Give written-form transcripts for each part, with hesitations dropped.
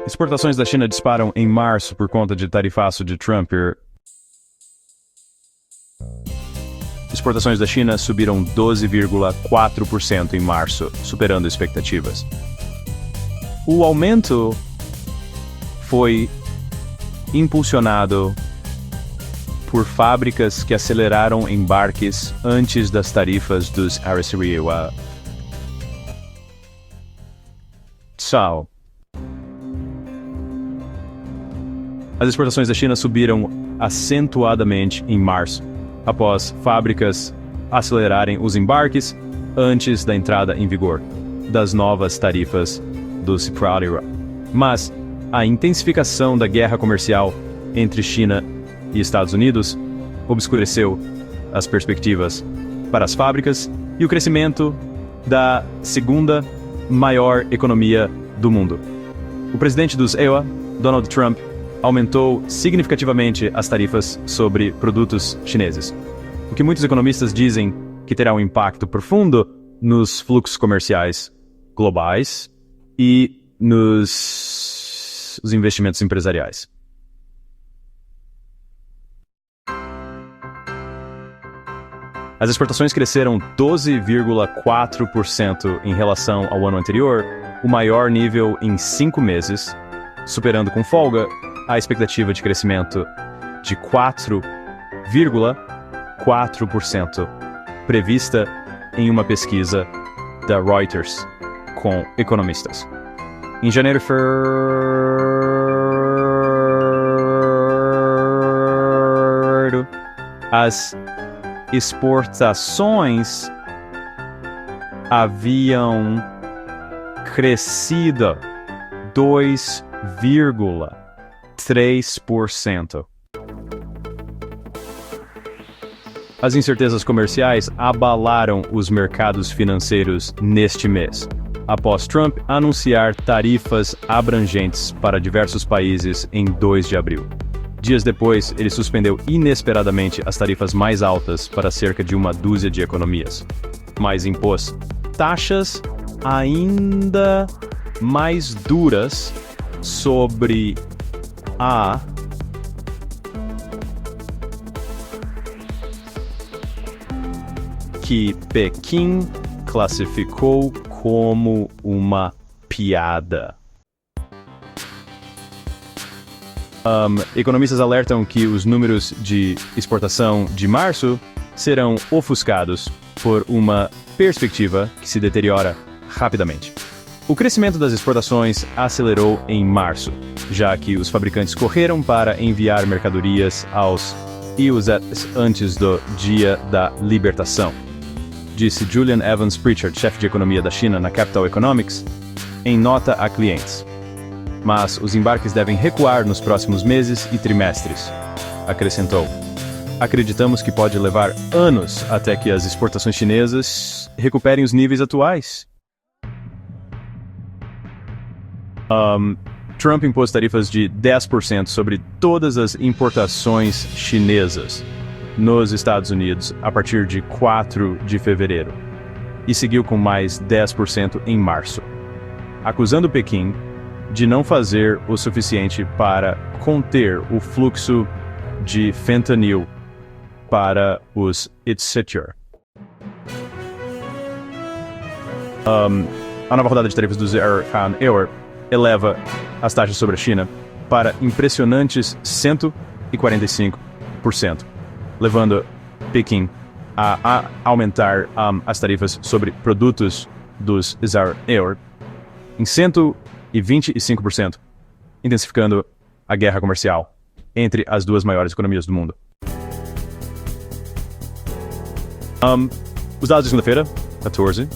Exportações da China disparam em março por conta de tarifaço de Trump. Exportações da China subiram 12,4% em março, superando expectativas. O aumento foi impulsionado por fábricas que aceleraram embarques antes das tarifas dos RCEA. As exportações da China subiram acentuadamente em março, após fábricas acelerarem os embarques antes da entrada em vigor das novas tarifas do CIPRA. Mas a intensificação da guerra comercial entre China e Estados Unidos obscureceu as perspectivas para as fábricas e o crescimento da segunda maior economia do mundo. O presidente dos EUA, Donald Trump, aumentou significativamente as tarifas sobre produtos chineses, o que muitos economistas dizem que terá um impacto profundo nos fluxos comerciais globais e nos investimentos empresariais. As exportações cresceram 12,4% em relação ao ano anterior, o maior nível em 5 meses, superando com folga a expectativa de crescimento de 4,4% prevista em uma pesquisa da Reuters com economistas. Em janeiro e fevereiro, as exportações haviam crescido 2,3%. As incertezas comerciais abalaram os mercados financeiros neste mês, após Trump anunciar tarifas abrangentes para diversos países em 2 de abril. Dias depois, ele suspendeu inesperadamente as tarifas mais altas para cerca de uma dúzia de economias, mas impôs taxas ainda mais duras sobre a que Pequim classificou como uma piada. Economistas alertam que os números de exportação de março serão ofuscados por uma perspectiva que se deteriora rapidamente. O crescimento das exportações acelerou em março, já que os fabricantes correram para enviar mercadorias aos EUs antes do Dia da Libertação, disse Julian Evans Pritchard, chefe de economia da China na Capital Economics, em nota a clientes. Mas os embarques devem recuar nos próximos meses e trimestres, acrescentou. Acreditamos que pode levar anos até que as exportações chinesas recuperem os níveis atuais. Trump impôs tarifas de 10% sobre todas as importações chinesas nos Estados Unidos a partir de 4 de fevereiro e seguiu com mais 10% em março, acusando Pequim de não fazer o suficiente para conter o fluxo de fentanil para os etc. A nova rodada de tarifas do EUR eleva as taxas sobre a China para impressionantes 145%, levando Pequim a aumentar as tarifas sobre produtos dos EUR em 125%, intensificando a guerra comercial entre as duas maiores economias do mundo. Os dados de segunda-feira, 14,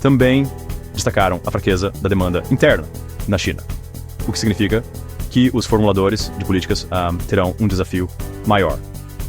também destacaram a fraqueza da demanda interna na China, o que significa que os formuladores de políticas terão um desafio maior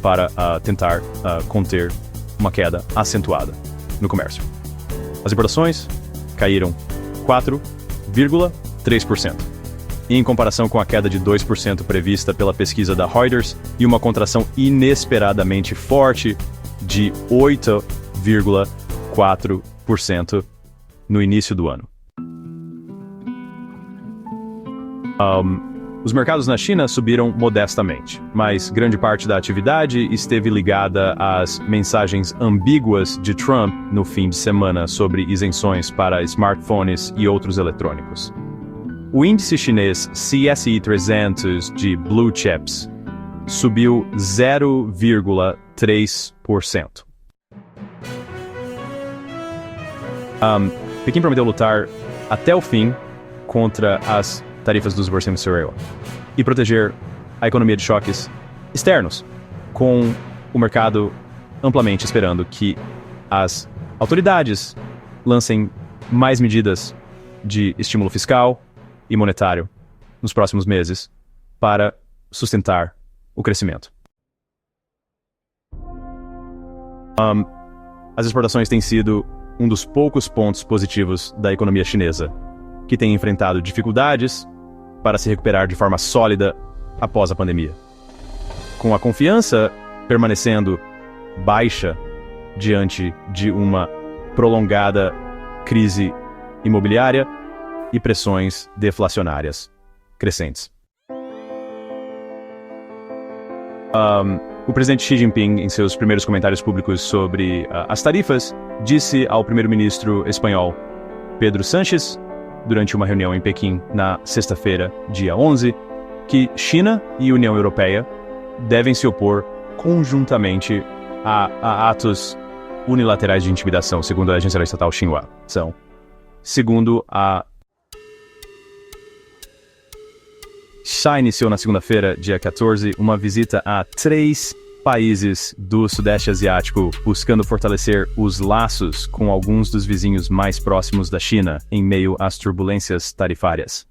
para tentar conter uma queda acentuada no comércio. As importações caíram 4,3%, em comparação com a queda de 2% prevista pela pesquisa da Reuters e uma contração inesperadamente forte de 8,4% no início do ano. Os mercados na China subiram modestamente, mas grande parte da atividade esteve ligada às mensagens ambíguas de Trump no fim de semana sobre isenções para smartphones e outros eletrônicos. O índice chinês CSI 300 de Blue Chips subiu 0,3%. Pequim prometeu lutar até o fim contra as tarifas do desenvolvimento cereal e proteger a economia de choques externos, com o mercado amplamente esperando que as autoridades lancem mais medidas de estímulo fiscal e monetário nos próximos meses para sustentar o crescimento. As exportações têm sido um dos poucos pontos positivos da economia chinesa, que tem enfrentado dificuldades para se recuperar de forma sólida após a pandemia. Com a confiança permanecendo baixa diante de uma prolongada crise imobiliária e pressões deflacionárias crescentes. O presidente Xi Jinping, em seus primeiros comentários públicos sobre as tarifas, disse ao primeiro-ministro espanhol Pedro Sánchez, durante uma reunião em Pequim na sexta-feira, dia 11, que China e União Europeia devem se opor conjuntamente a atos unilaterais de intimidação, segundo a agência estatal Xinhua. Segundo a Xi iniciou na segunda-feira, dia 14, uma visita a 3 países do Sudeste Asiático, buscando fortalecer os laços com alguns dos vizinhos mais próximos da China, em meio às turbulências tarifárias.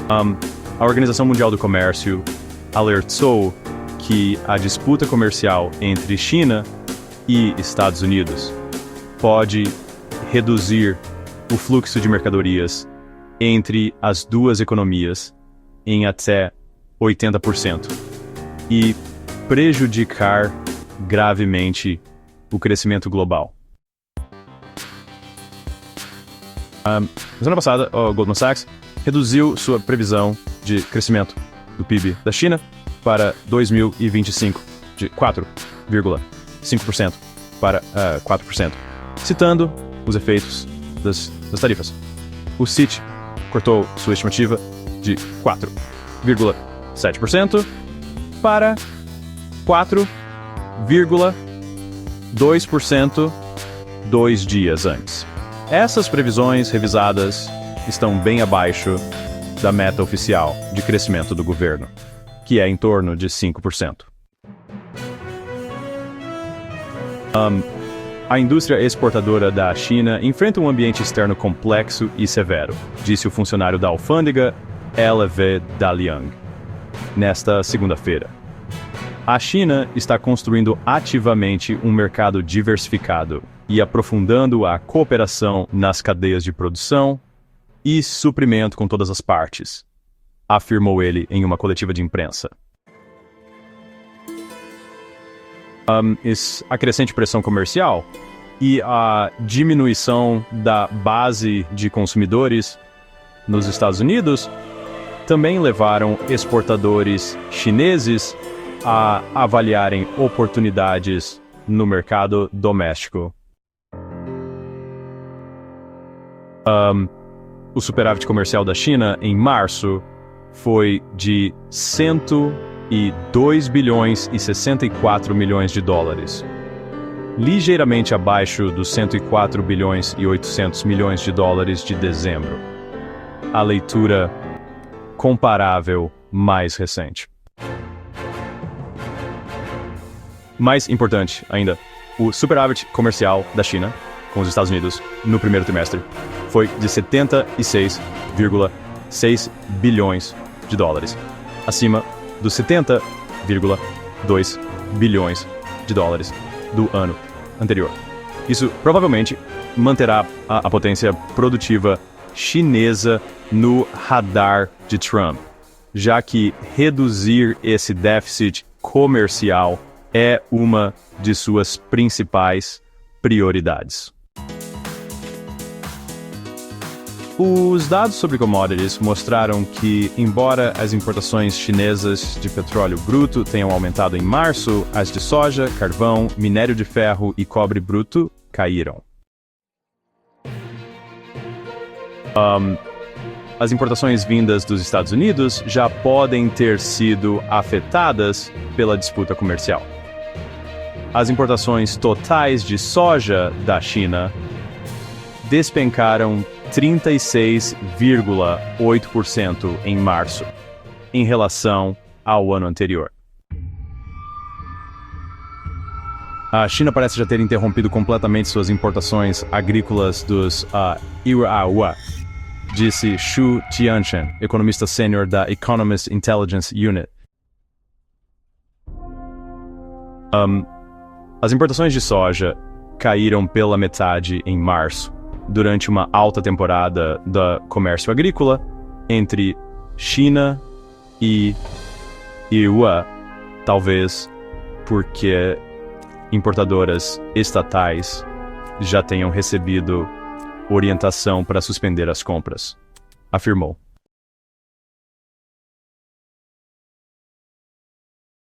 A Organização Mundial do Comércio alertou que a disputa comercial entre China e Estados Unidos pode reduzir o fluxo de mercadorias entre as duas economias em até 80% e prejudicar gravemente o crescimento global. Na semana passada, o Goldman Sachs reduziu sua previsão de crescimento do PIB da China para 2025 de 4,5% para 4%, citando os efeitos das tarifas. O CIT cortou sua estimativa de 4,7% para 4,2% 2 dias antes. Essas previsões revisadas estão bem abaixo da meta oficial de crescimento do governo, que é em torno de 5%. A indústria exportadora da China enfrenta um ambiente externo complexo e severo, disse o funcionário da alfândega LV Daliang, nesta segunda-feira. A China está construindo ativamente um mercado diversificado e aprofundando a cooperação nas cadeias de produção e suprimento com todas as partes, afirmou ele em uma coletiva de imprensa. A crescente pressão comercial e a diminuição da base de consumidores nos Estados Unidos também levaram exportadores chineses a avaliarem oportunidades no mercado doméstico. O superávit comercial da China em março foi de 102 bilhões e 64 milhões de dólares, ligeiramente abaixo dos 104 bilhões e 800 milhões de dólares de dezembro, a leitura comparável mais recente. Mais importante ainda, o superávit comercial da China com os Estados Unidos no primeiro trimestre foi de 76,6 bilhões de dólares, acima dos 70,2 bilhões de dólares do ano anterior. Isso provavelmente manterá a potência produtiva chinesa no radar de Trump, já que reduzir esse déficit comercial é uma de suas principais prioridades. Os dados sobre commodities mostraram que, embora as importações chinesas de petróleo bruto tenham aumentado em março, as de soja, carvão, minério de ferro e cobre bruto caíram. As importações vindas dos Estados Unidos já podem ter sido afetadas pela disputa comercial. As importações totais de soja da China despencaram 36,8% em março, em relação ao ano anterior. A China parece já ter interrompido completamente suas importações agrícolas dos Iraoa, disse Xu Tianchen, economista sênior da Economist Intelligence Unit. As importações de soja caíram pela metade em março, durante uma alta temporada do comércio agrícola entre China e Iraoa, talvez porque importadoras estatais já tenham recebido orientação para suspender as compras, afirmou.